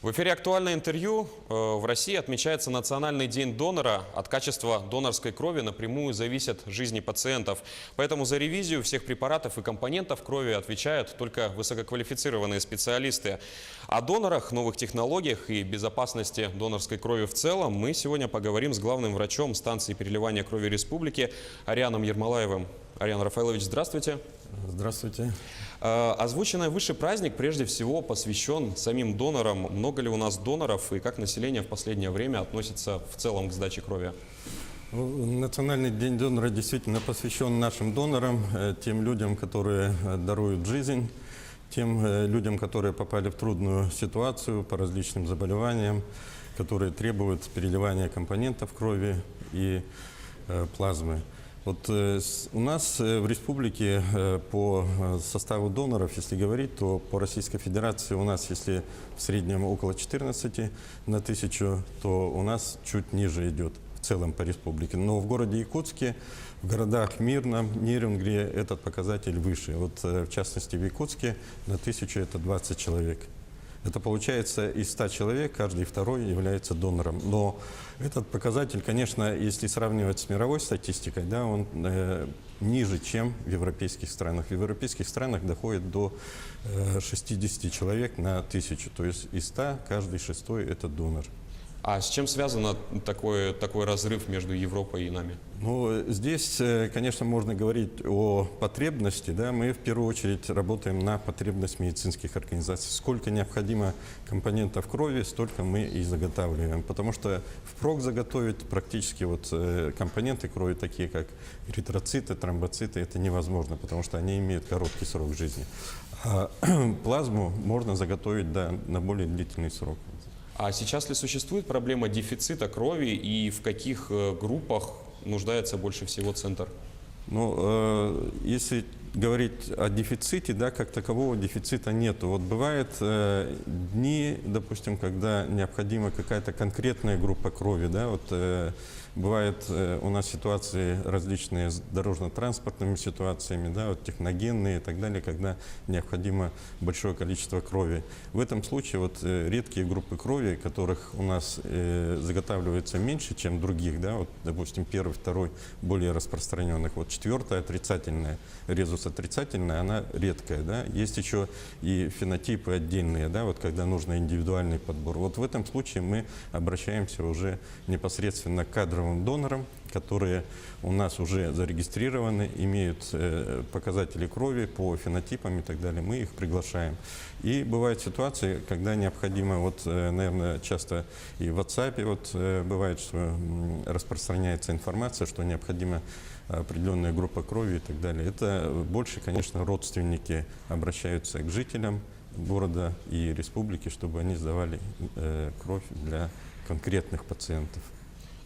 В эфире «Актуальное интервью». В России отмечается Национальный день донора. От качества донорской крови напрямую зависят жизни пациентов. Поэтому за ревизию всех препаратов и компонентов крови отвечают только высококвалифицированные специалисты. О донорах, новых технологиях и безопасности донорской крови в целом мы сегодня поговорим с главным врачом станции переливания крови республики Арианом Ермолаевым. Ариан Рафаилович, здравствуйте. Здравствуйте. Озвученный выше праздник прежде всего посвящен самим донорам. Много ли у нас доноров и как население в последнее время относится в целом к сдаче крови? Национальный день донора действительно посвящен нашим донорам, тем людям, которые даруют жизнь, тем людям, которые попали в трудную ситуацию по различным заболеваниям, которые требуют переливания компонентов крови и плазмы. Вот у нас в республике по составу доноров, если говорить, то по Российской Федерации у нас, если в среднем около 14 на 1000, то у нас чуть ниже идет в целом по республике. Но в городе Якутске, в городах Мирном, Нерюнгри этот показатель выше. Вот в частности в Якутске на 1000 это 20 человек. Это получается из 100 человек каждый второй является донором. Но этот показатель, конечно, если сравнивать с мировой статистикой, да, он ниже, чем в европейских странах. В европейских странах доходит до 60 человек на 1000. То есть из 100 каждый шестой это донор. А с чем связан такой разрыв между Европой и нами? Ну, здесь, конечно, можно говорить о потребности. Да? Мы в первую очередь работаем на потребность медицинских организаций. Сколько необходимо компонентов крови, столько мы и заготавливаем. Потому что впрок заготовить практически вот компоненты крови, такие как эритроциты, тромбоциты, это невозможно, потому что они имеют короткий срок жизни. А плазму можно заготовить на более длительный срок. А сейчас ли существует проблема дефицита крови и в каких группах нуждается больше всего центр? Ну, если говорить о дефиците, да, как такового дефицита нету. Вот бывают дни, допустим, когда необходима какая-то конкретная группа крови, да, вот бывают у нас ситуации различные с дорожно-транспортными ситуациями, да, вот техногенные и так далее, когда необходимо большое количество крови. В этом случае вот редкие группы крови, которых у нас заготавливается меньше, чем других, да, вот, допустим, первый, второй более распространенных, вот четвертая отрицательная, резус отрицательная, она редкая, да. Есть еще и фенотипы отдельные, да, вот когда нужно индивидуальный подбор. Вот в этом случае мы обращаемся уже непосредственно к кадровым донорам, которые у нас уже зарегистрированы, имеют показатели крови по фенотипам и так далее. Мы их приглашаем. И бывают ситуации, когда необходимо, вот, наверное, часто и в WhatsApp вот, бывает, что распространяется информация, что необходима определенная группа крови и так далее. Это больше, конечно, родственники обращаются к жителям города и республики, чтобы они сдавали кровь для конкретных пациентов.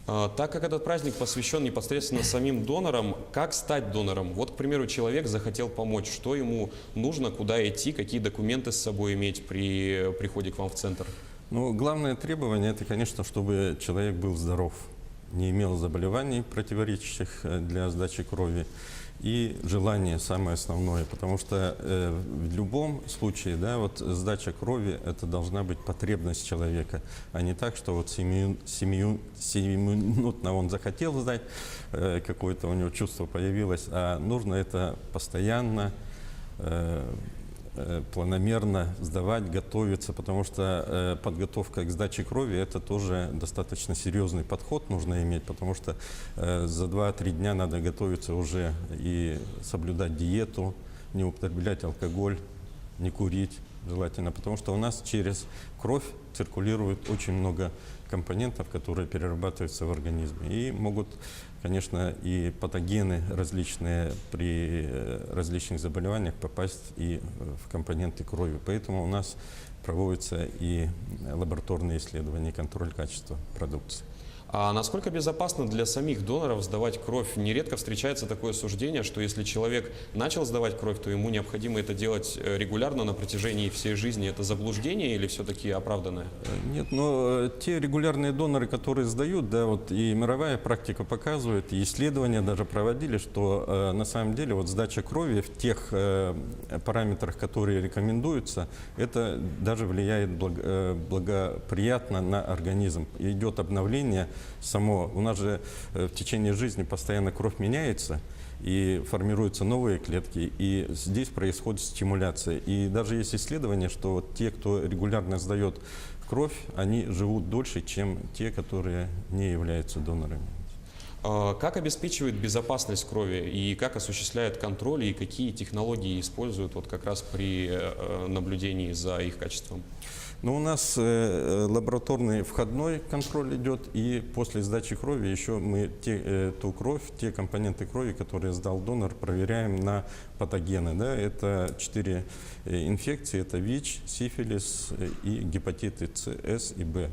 Так как этот праздник посвящен непосредственно самим донорам, как стать донором? Вот, к примеру, человек захотел помочь. Что ему нужно, куда идти, какие документы с собой иметь при приходе к вам в центр? Ну, главное требование – это, конечно, чтобы человек был здоров, не имел заболеваний, противоречащих для сдачи крови, и желание самое основное, потому что в любом случае, да, вот сдача крови – это должна быть потребность человека, а не так, что вот сиюминутно он захотел сдать, какое-то у него чувство появилось, а нужно это постоянно, планомерно сдавать, готовиться, потому что подготовка к сдаче крови – это тоже достаточно серьезный подход нужно иметь, потому что за 2-3 дня надо готовиться уже и соблюдать диету, не употреблять алкоголь, не курить желательно, потому что у нас через кровь циркулирует очень много компонентов, которые перерабатываются в организме и могут, конечно, и патогены различные при различных заболеваниях попасть и в компоненты крови. Поэтому у нас проводятся и лабораторные исследования, и контроль качества продукции. А насколько безопасно для самих доноров сдавать кровь? Нередко встречается такое суждение, что если человек начал сдавать кровь, то ему необходимо это делать регулярно на протяжении всей жизни. Это заблуждение или все-таки оправданное? Нет, но те регулярные доноры, которые сдают, да, вот и мировая практика показывает, и исследования даже проводили, что на самом деле вот сдача крови в тех параметрах, которые рекомендуются, это даже влияет благоприятно на организм. Идет обновление само. У нас же в течение жизни постоянно кровь меняется, и формируются новые клетки, и здесь происходит стимуляция. И даже есть исследования, что вот те, кто регулярно сдает кровь, они живут дольше, чем те, которые не являются донорами. Как обеспечивает безопасность крови и как осуществляет контроль и какие технологии используют вот как раз при наблюдении за их качеством? Ну, у нас лабораторный входной контроль идет, и после сдачи крови еще мы ту кровь, те компоненты крови, которые сдал донор, проверяем на патогены. Да? Это 4 инфекции, это ВИЧ, сифилис и гепатиты С и Б.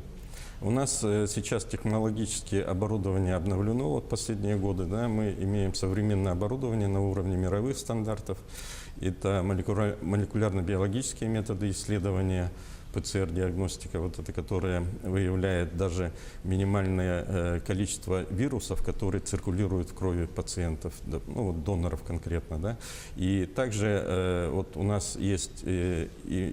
У нас сейчас технологическое оборудование обновлено вот последние годы. Да? Мы имеем современное оборудование на уровне мировых стандартов. Это молекулярно-биологические методы исследования, ПЦР-диагностика, вот это, которая выявляет даже минимальное количество вирусов, которые циркулируют в крови пациентов, ну, вот доноров конкретно. Да? И также вот у нас есть и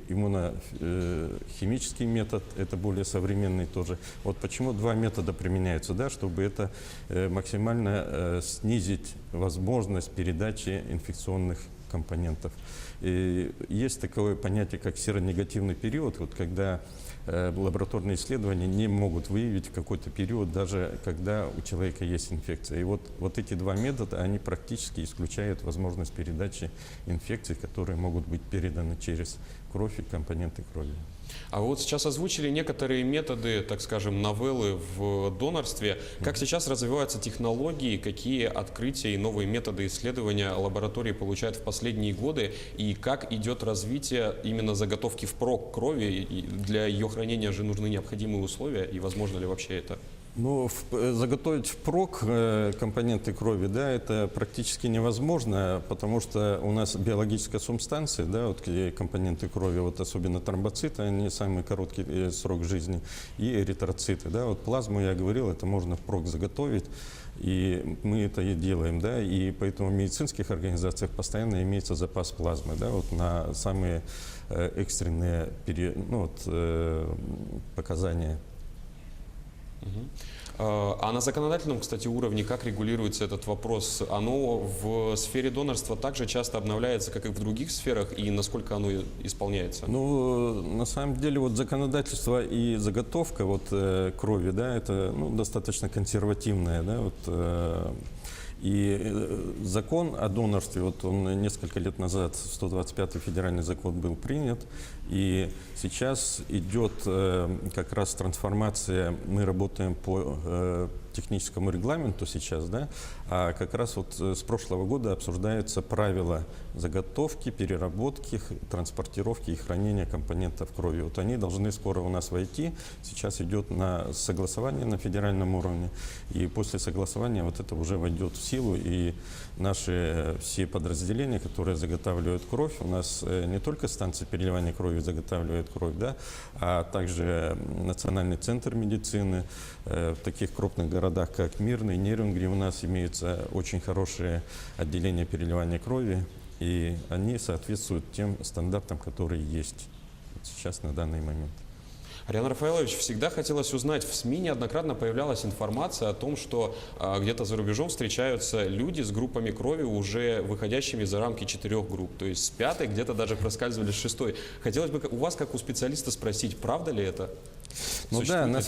иммунохимический метод, это более современный тоже. Вот почему 2 метода применяются, да? Чтобы это максимально снизить возможность передачи инфекционных компонентов. И есть такое понятие, как серонегативный период, вот когда лабораторные исследования не могут выявить какой-то период, даже когда у человека есть инфекция. И вот эти 2 метода, они практически исключают возможность передачи инфекций, которые могут быть переданы через кровь и компоненты крови. А вот сейчас озвучили некоторые методы, так скажем, новеллы в донорстве. Как сейчас развиваются технологии, какие открытия и новые методы исследования лаборатории получают в последние годы, и как идет развитие именно заготовки впрок крови, и для ее хранения же нужны необходимые условия, и возможно ли вообще это? Ну, заготовить впрок компоненты крови, да, это практически невозможно, потому что у нас биологическая субстанция, да, вот компоненты крови, вот особенно тромбоциты, они самый короткий срок жизни, и эритроциты, да, вот плазму, я говорил, это можно впрок заготовить, и мы это и делаем, да, и поэтому в медицинских организациях постоянно имеется запас плазмы, да, вот на самые экстренные показания. А на законодательном, кстати, уровне как регулируется этот вопрос? Оно в сфере донорства также часто обновляется, как и в других сферах, и насколько оно исполняется? Ну, на самом деле, вот законодательство и заготовка крови, да, это достаточно консервативное, да, и закон о донорстве, вот он несколько лет назад, 125-й федеральный закон был принят, и сейчас идет как раз трансформация, мы работаем по техническому регламенту сейчас, да, а как раз вот с прошлого года обсуждаются правила заготовки, переработки, транспортировки и хранения компонентов крови. Вот они должны скоро у нас войти. Сейчас идет на согласование на федеральном уровне, и после согласования вот это уже войдет в силу, и наши все подразделения, которые заготавливают кровь, у нас не только станция переливания крови заготавливает кровь, да, а также Национальный центр медицины. В таких крупных городах, как Мирный, Нерюнгри, у нас имеются очень хорошие отделения переливания крови, и они соответствуют тем стандартам, которые есть сейчас на данный момент. Ариан Рафаэлович, всегда хотелось узнать, в СМИ неоднократно появлялась информация о том, что где-то за рубежом встречаются люди с группами крови, уже выходящими за рамки 4 групп, то есть с 5-й, где-то даже проскальзывали с 6-й. Хотелось бы у вас, как у специалиста, спросить, правда ли это? Ну да, на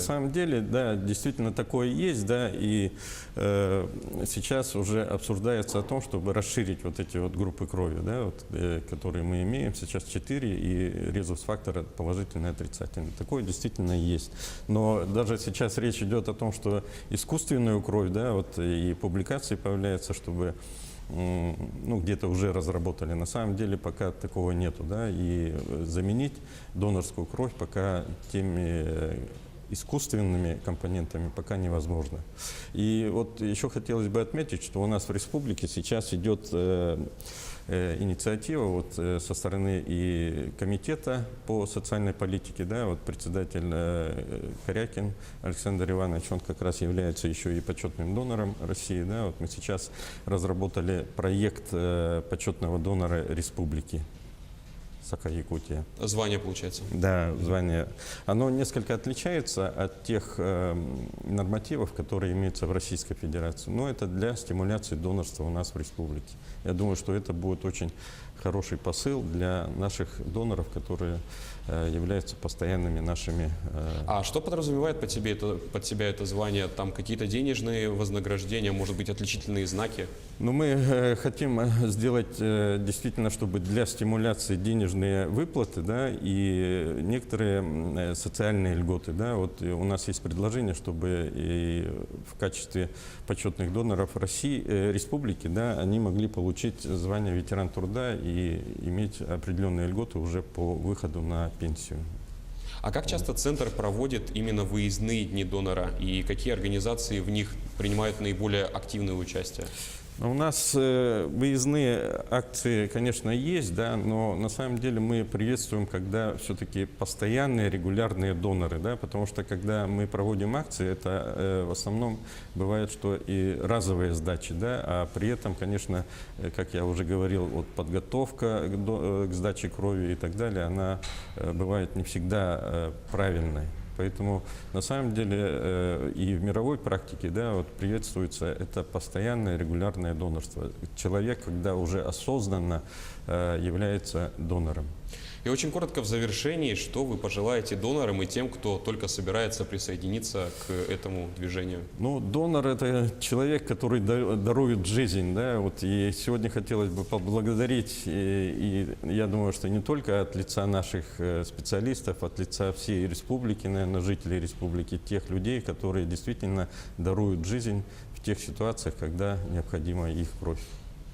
самом деле, да, действительно такое есть, да, и сейчас уже обсуждается о том, чтобы расширить вот эти вот группы крови, да, вот, которые мы имеем, сейчас 4, и резус-фактор положительный, отрицательный. Такое действительно есть. Но даже сейчас речь идет о том, что искусственную кровь, да, вот, и публикации появляются, чтобы где-то уже разработали. На самом деле пока такого нету, да, и заменить донорскую кровь пока теми искусственными компонентами пока невозможно. И вот еще хотелось бы отметить, что у нас в республике сейчас идет инициатива вот, со стороны и комитета по социальной политике, да, вот председатель Корякин Александр Иванович, он как раз является еще и почетным донором России, да, вот мы сейчас разработали проект почетного донора республики Саха-Якутия. Звание получается. Да, звание. Оно несколько отличается от тех нормативов, которые имеются в Российской Федерации. Но это для стимуляции донорства у нас в республике. Я думаю, что это будет очень хороший посыл для наших доноров, которые являются постоянными нашими. А что подразумевает под себя это звание? Там какие-то денежные вознаграждения, может быть, отличительные знаки? Ну, мы хотим сделать действительно, чтобы для стимуляции денежные выплаты, да, и некоторые социальные льготы, да, вот у нас есть предложение, чтобы и в качестве почетных доноров России, республики, да, они могли получить звание ветеран труда и иметь определенные льготы уже по выходу на пенсию. А как часто Центр проводит именно выездные дни донора и какие организации в них принимают наиболее активное участие? У нас выездные акции, конечно, есть, да, но на самом деле мы приветствуем, когда все-таки постоянные, регулярные доноры, да, потому что когда мы проводим акции, это в основном бывает, что и разовые сдачи, да, а при этом, конечно, как я уже говорил, вот подготовка к сдаче крови и так далее, она бывает не всегда правильной. Поэтому на самом деле и в мировой практике, да, вот приветствуется это постоянное регулярное донорство. Человек, когда уже осознанно является донором. И очень коротко в завершении, что вы пожелаете донорам и тем, кто только собирается присоединиться к этому движению? Ну, донор – это человек, который дарует жизнь, да, вот, и сегодня хотелось бы поблагодарить, и я думаю, что не только от лица наших специалистов, от лица всей республики, наверное, жителей республики, тех людей, которые действительно даруют жизнь в тех ситуациях, когда необходима их кровь.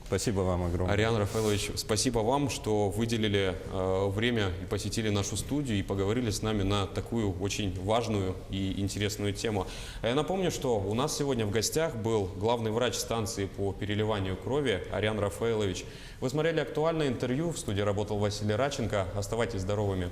Спасибо вам огромное. Ариан Рафаэлович, спасибо вам, что выделили время и посетили нашу студию и поговорили с нами на такую очень важную и интересную тему. А я напомню, что у нас сегодня в гостях был главный врач станции по переливанию крови Ариан Рафаэлович. Вы смотрели актуальное интервью, в студии работал Василий Радченко. Оставайтесь здоровыми.